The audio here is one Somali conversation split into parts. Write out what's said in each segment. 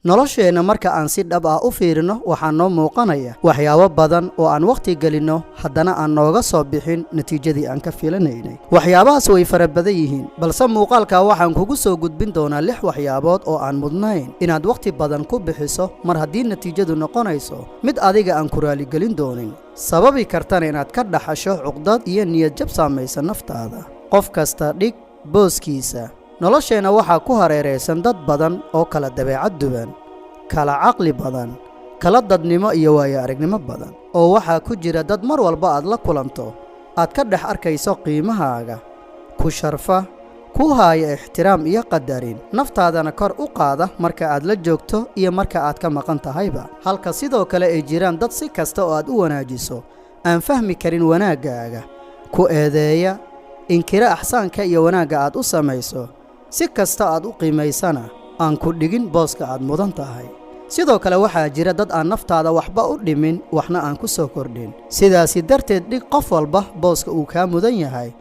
nolosheena marka aan si dhab ah u fiirino waxaa noo muuqanaya waxyaabo badan oo aan waqti gelino haddana aan nooga soo bixin natiijadii aan ka filanaynay. waxyaabahaas way fara badan yihiin, balse muuqaalka waxaan kugu soo gudbin doonaa 6 waxyaabood oo aan mudnayn inaad waqti badan ku bixiso mar haddii natiijadu noqonayso mid adiga aan ku raali gelin doonin, sababi kartana inaad ka dhaxasho cuqdad iyo niyad jab saamaysa naftaada. qof kasta dhig booskiisa. nolosheena waxaa ku hareeraysan dad badan oo kala dabeecad duwan, kala caqli badan, kala dadnimo iyo waayo aragnimo badan, oo waxaa ku jira dad mar walba aad la kulanto aad ka dhex arkayso qiimahaaga, ku sharfa, ku haaya ixtiraam iyo qadarin, naftaadana kor u qaada marka aad la joogto iyo marka aad ka maqan tahayba. halka sidoo kale ay jiraan dad si kasta oo aad u wanaajiso aan fahmi karin wanaaggaaga, ku eedeeya, inkira axsaanka iyo wanaagga aad u samayso, si kasta aad u qiimaysana aan ku dhigin booska aad mudan tahay. sidoo kale waxaa jira dad aan naftaada waxba u dhimin waxna aan ku soo kordhin. sidaasi darteed dhig qof walba booska uu kaa mudan yahay,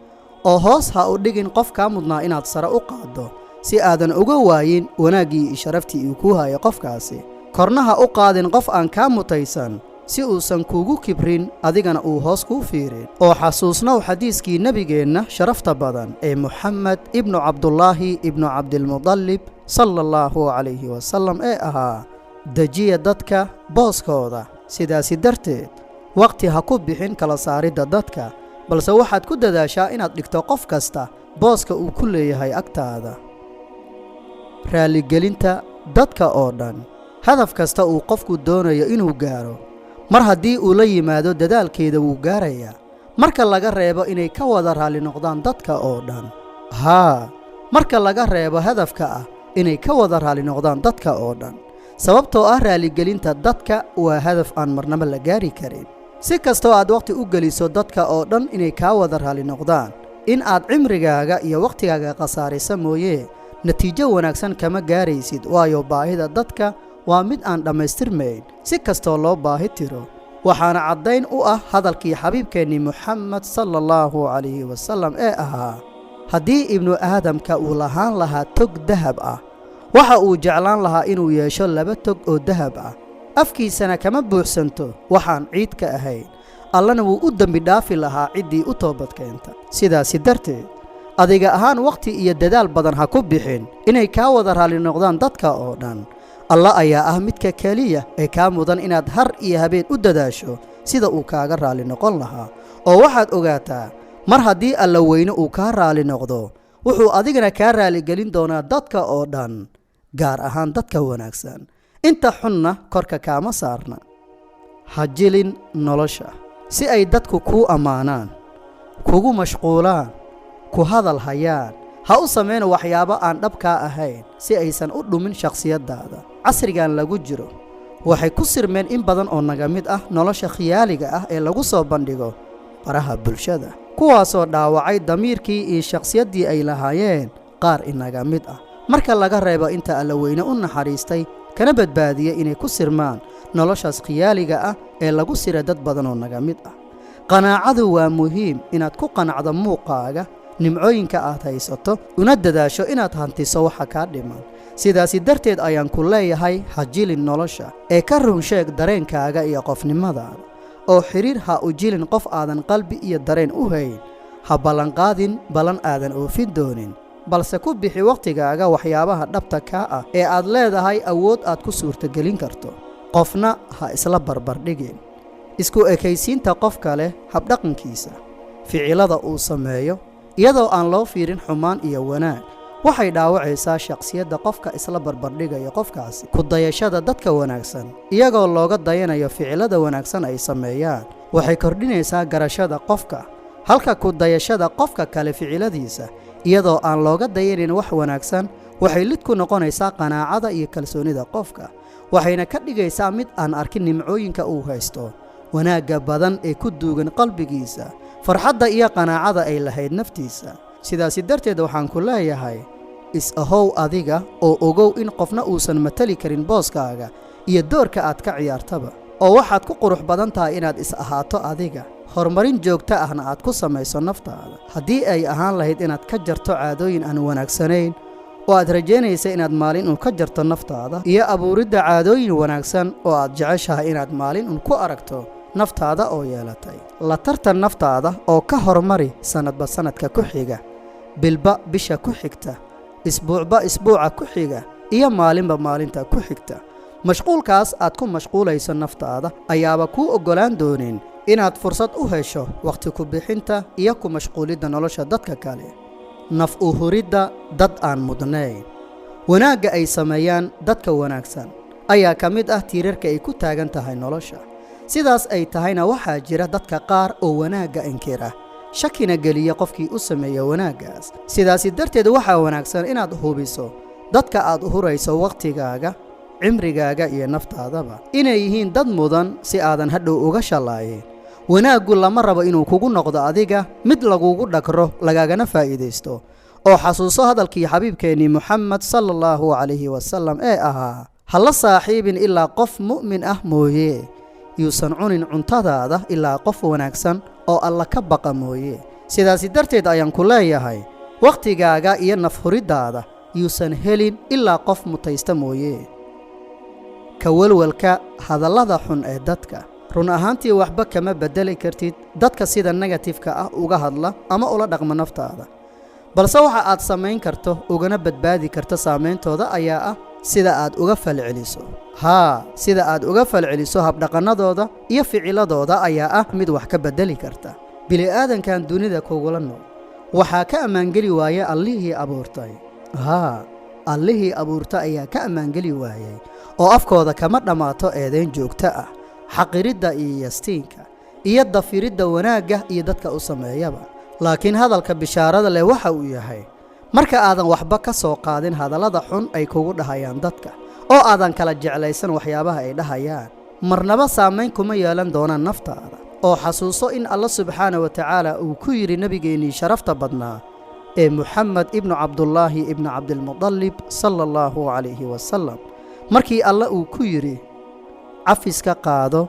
oo hoos ha u dhigin qof kaa mudnaa inaad sare u qaaddo si aadan uga waayin wanaaggii iyo sharaftii uu kuu hayo qofkaasi. korna ha u qaadin qof aan kaa mutaysan si uusan kuugu kibrin adigana uu hoos kuu fiirin. oo xasuusnow xadiiskii nebigeenna sharafta badan ee Muxamed ibnu Cabdullaahi ibnu Cabdilmudallib sallallahu calayhi wasallam ee ahaa dejiya dadka booskooda. sidaasi darteed waqti ha ku bixin kala saaridda dadka, balse waxaad ku dadaashaa inaad dhigto qof kasta booska uu ku leeyahay agtaada. raaligelinta dadka oo dhan. hadaf kasta uu qofku doonayo inuu gaaro, mar haddii uu la yimaado dadaalkeeda wuu gaarayaa, marka laga reebo inay ka wada raali noqdaan dadka oo dhan. marka laga reebo hadafka ah inay ka wada raali noqdaan dadka oo dhan, sababtoo ah raaligelinta dadka waa hadaf aan marnaba la gaari karin. si kastoo aad waqti u geliso dadka oo dhan inay kaa wada raali noqdaan, in aad cimrigaaga iyo waqtigaaga khasaarisa mooyee natiijo wanaagsan kama gaaraysid, waayo baahida dadka waa mid aan dhammaystirmayn si kastoo loo baahi tiro. waxaana caddayn u ah hadalkii xabiibkeennii Muxamed sallallahu calayhi wasallam ee ahaa, haddii ibnu aadamka uu lahaan lahaa tog dahab ah, waxa uu jeclaan lahaa inuu yeesho 2 tog oo dahab ah, afkiisana kama buuxsanto waxaan ciid ka ahayn, allana wuu u dembi dhaafi lahaa ciddii u toobad keenta. sidaasi darteed adiga ahaan waqti iyo dadaal badan ha ku bixin inay kaa wada raali noqdaan dadka oo dhan. alla ayaa ah midka keliya ee kaa mudan inaad har iyo habeen u dadaasho sida uu kaaga raali noqon lahaa. oo waxaad ogaataa, mar haddii alla weyne uu kaa raali noqdo, wuxuu adigana kaa raaligelin doonaa dadka oo dhan, gaar ahaan dadka wanaagsan. inta xunna korka kaama saarna. ha jilin nolosha si ay dadku kuu ammaanaan, kugu mashquulaan, ku hadal hayaan. ha u samayna waxyaabo aan dhabkaa ahayn si aysan u dhumin shakhsiyaddaada. casrigan lagu jiro waxay ku sirmeen in badan oo naga mid ah nolosha khiyaaliga ah ee lagu soo bandhigo baraha bulshada, kuwaasoo dhaawacay damiirkii iyo shakhsiyaddii ay lahaayeen qaar inaga mid ah, marka laga reebo inta alla weyne u naxariistay kana badbaadiyey inay ku sirmaan noloshaas khiyaaliga ah ee lagu sira dad badan oo naga mid ah. qanaacadu waa muhiim, inaad ku qanacdo muuqaaga, nimcooyinka aad haysato, una dadaasho inaad hantiso waxa kaa dhiman. sidaasi darteed ayaan ku leeyahay, ha jilin nolosha ee ka run sheeg dareenkaaga iyo qofnimadaada, oo xidhiir ha u jilin qof aadan qalbi iyo dareen u hayn. ha ballanqaadin ballan aadan oofin doonin, balse ku bixi waqtigaaga waxyaabaha dhabta kaa ah ee aad leedahay awood aad ku suurtagelin karto. qofna ha isla barbardhigin. isku ekaysiinta qofka leh habdhaqankiisa, ficilada uu sameeyo, iyadoo aan loo fiirin xumaan iyo wanaag, waxay dhaawacaysaa shakhsiyadda qofka isla barbardhigaya qofkaasi. ku dayashada dadka wanaagsan iyagoo looga dayanayo ficilada wanaagsan ay sameeyaan waxay kordhinaysaa garashada qofka, halka ku dayashada qofka kale ficiladiisa iyadoo aan looga dayanayn wax wanaagsan waxay lid ku noqonaysaa qanaacada iyo kalsoonida qofka, waxayna ka dhigaysaa mid aan arkin nimcooyinka uu haysto, wanaagga badan ee ku duugan qalbigiisa, farxadda iyo qanaacada ay lahayd naftiisa. sidaasi darteed waxaan ku leeyahay, is-ahow adiga oo ogow in qofna uusan matali karin booskaaga iyo doorka aad ka ciyaartaba, oo waxaad ku qurux badan tahay inaad is-ahaato adiga. horumarin joogto ahna aad ku samayso naftaada. haddii ay ahaan lahayd inaad ka jarto caadooyin aan wanaagsanayn oo aad rajaynaysa inaad maalin un ka jarto naftaada iyo abuuridda caadooyin wanaagsan oo aad jeceshahay inaad maalin un ku aragto naftaada oo yeelatay la tartan naftaada oo ka hormari sanadba sanadka ku xiga bilba bisha ku xigta isbuucba isbuuca ku xiga iyo maalinba maalinta ku xigta mashquulkaas aad ku mashquulayso naftaada ayaaba kuu oggolaan doonin inaad fursad u hesho wakhti ku bixinta iyo ku mashquulidda nolosha dadka kale naf u huridda dad aan mudnayn wanaagga ay sameeyaan dadka wanaagsan ayaa ka mid ah tiirarka ay ku taagan tahay nolosha sidaas ay tahayna waxaa jira dadka qaar oo wanaagga inkira shakina geliya qofkii u sameeya wanaaggaas sidaasi darteed waxaa wanaagsan inaad hubiso dadka aad u hurayso wakhtigaaga cimrigaaga iyo naftaadaba inay yihiin dad mudan si aadan hadhow uga shallaayin wanaaggu lama rabo inuu kugu noqdo adiga mid lagugu dhagro lagagana faa'iidaysto oo xasuuso hadalkii xabiibkeennii Muxammad sallallahu calayhi wasallam ee ahaa hala saaxiibin ilaa qof mu'min ah mooye yuusan cunin cuntadaada ilaa qof wanaagsan oo alla ka baqa mooye sidaasi darteed ayaan ku leeyahay wakhtigaaga iyo nafhuriddaada yuusan helin ilaa qof mutaysta mooye ka walwalka hadallada xun ee dadka run ahaantii waxba kama bedeli kartid dadka sida negatifka ah uga hadla ama ula dhaqma naftaada balse waxa aad samayn karto ugana badbaadi karto saameyntooda ayaa ah sida aad uga falceliso sida aad uga falceliso habdhaqannadooda iyo ficiladooda ayaa ah mid wax ka bedeli karta bini'aadankan dunida kugula nool waxaa ka ammaangeli waaya allihii abuurtay allihii abuurta ayaa ka ammaangeli waayay oo afkooda kama dhammaato eedayn joogto ah xaqiridda iyo yastiinka iyo dafiridda wanaagga iyo dadka u sameeyaba laakiin hadalka bishaarada leh waxa uu yahay marka aadan waxba ka soo qaadin hadallada xun ay kugu dhahayaan dadka oo aadan kala jeclaysan waxyaabaha ay dhahayaan marnaba saamayn kuma yeelan doonaan naftaada oo xasuuso in alla subxaana wa tacaala uu ku yidhi nebigeennii sharafta badnaa ee Muxammad ibnu Cabdullaahi ibnu Cabdilmudallib sallallahu calayhi wasallam markii alla uu ku yidhi cafiska qaado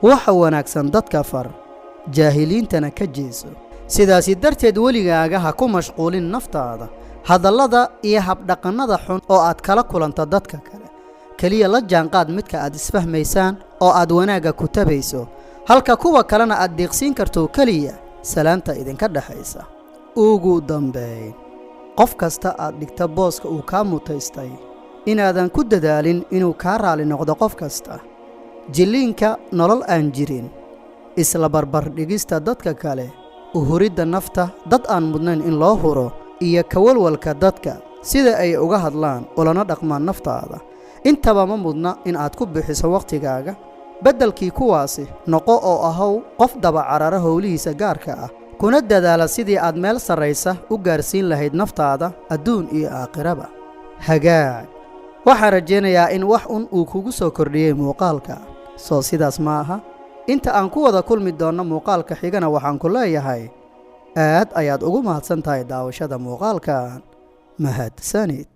waxa wanaagsan dadka far jaahiliintana ka jeeso sidaasi darteed weligaaga ha ku mashquulin naftaada hadallada iyo habdhaqannada xun oo aad kala kulanto dadka kale keliya la jaanqaad midka aad isfahmaysaan oo aad wanaagga ku tabayso halka kuwa kalena aad deeqsiin karto keliya salaanta idinka dhaxaysa ugu dambeyn qof kasta aad dhigta booska uu kaa mutaystay inaadan ku dadaalin inuu kaa raali noqdo qof kasta jilliinka nolol aan jirin isla barbardhigista dadka kale u huridda nafta dad aan mudnayn in loo huro iyo ka walwalka dadka sida ay uga hadlaan ulana dhaqmaan naftaada intaba ma mudna in aad ku bixiso wakhtigaaga beddelkii kuwaasi noqo oo ahow qof daba carara howlihiisa gaarka ah kuna dadaala sidii aad meel sarraysa u gaarsiin lahayd naftaada adduun iyo aakhiraba hagaag waxaan rajaynayaa in wax un uu kugu soo kordhiyey muuqaalka soo sidaas ma aha inta aan ku wada kulmi doonno muuqaalka xigana waxaan ku leeyahay aad ayaad ugu mahadsan tahay daawashada muuqaalkan mahadsanid